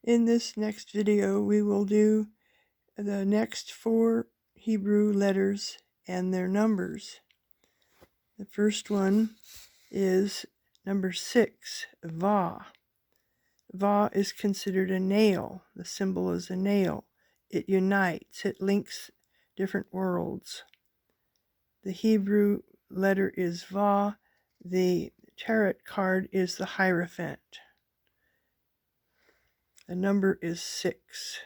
In this next video, we will do the next 4 Hebrew letters and their numbers. The first one is number 6, Va. Va is considered a nail. The symbol is a nail. It unites, it links different worlds. The Hebrew letter is Va. The tarot card is the Hierophant. The number is 6.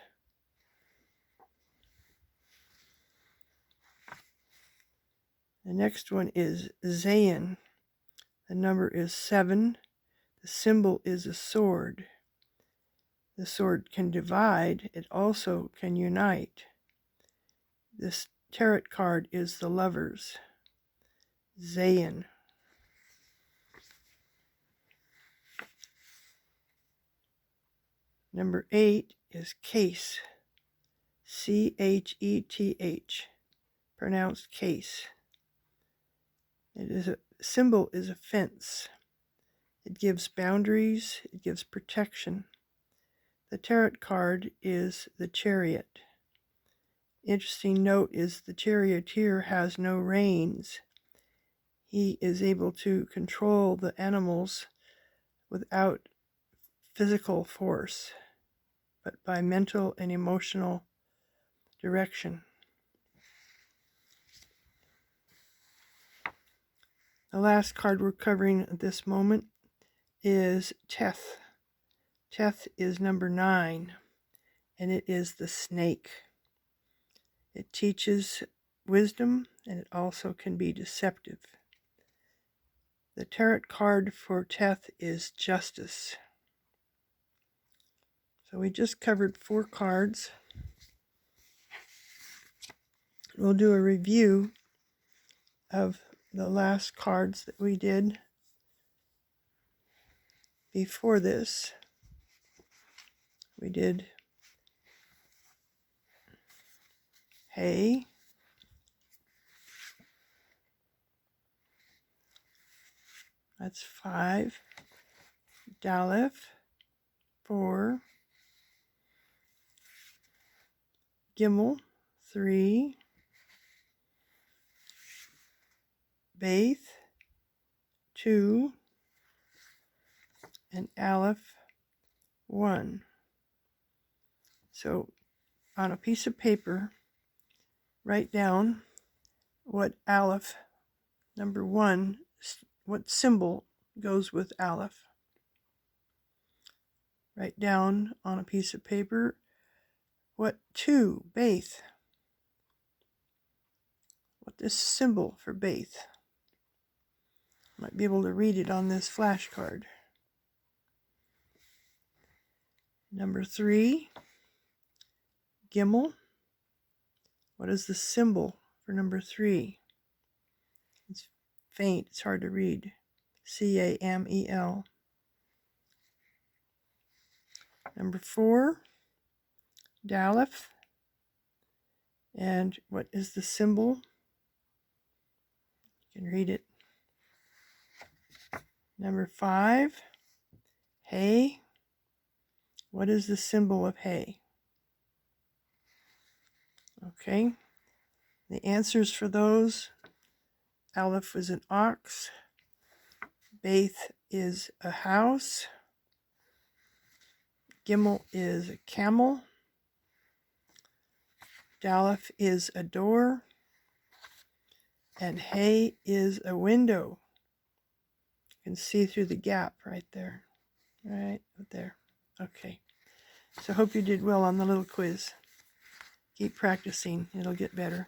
The next one is Zayin. The number is 7. The symbol is a sword. The sword can divide. It also can unite. This tarot card is the Lovers. Zayin. Number 8 is Case. C-H-E-T-H. Pronounced case. It is a symbol is a fence. It gives boundaries. It gives protection. The tarot card is the Chariot. Interesting note is the charioteer has no reins. He is able to control the animals without physical force, but by mental and emotional direction. The last card we're covering at this moment is Teth. Teth is number 9, and it is the snake. It teaches wisdom, and it also can be deceptive. The tarot card for Teth is Justice. So we just covered 4 cards. We'll do a review of the last cards that we did before this. We did Hay, that's 5, Daleth, 4, Gimel, 3, Baith, 2, and Aleph, 1. So on a piece of paper, write down what Aleph, number 1, what symbol goes with Aleph. Write down on a piece of paper what 2, Baith, what this symbol for Baith. Might be able to read it on this flashcard. Number 3, Gimel. What is the symbol for number 3? It's faint, it's hard to read. C-A-M-E-L. Number 4, Daleth. And what is the symbol? You can read it. Number 5, Hay. What is the symbol of hay? Okay. The answers for those: Aleph is an ox. Baith is a house. Gimel is a camel. Daleth is a door. And hay is a window. You can see through the gap right there. Right there. Okay. So I hope you did well on the little quiz. Keep practicing. It'll get better.